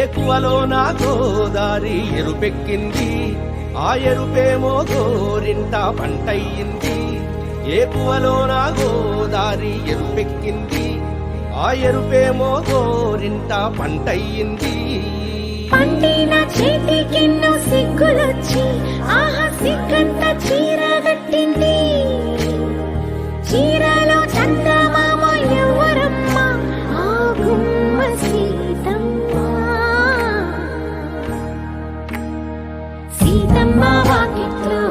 ఏకువలో నా గోదారి ఎరుపెక్కింది, ఆ ఎరుపేమో గోరింట పంటయ్యింది. ఏకువలో నా గోదారి ఎరుపెక్కింది, ఆ ఎరుపేమో గోరింట పంటయ్యింది. పండిన చేతికెన్నో సిగ్గులొచ్చి ఆహా సిగ్గంత చీరగట్టింది. చీరలో చందమామ ఎవరమ్మ, ఆ గుమ్మ సీతమ్మ. సీతమ్మ వాకిట్లో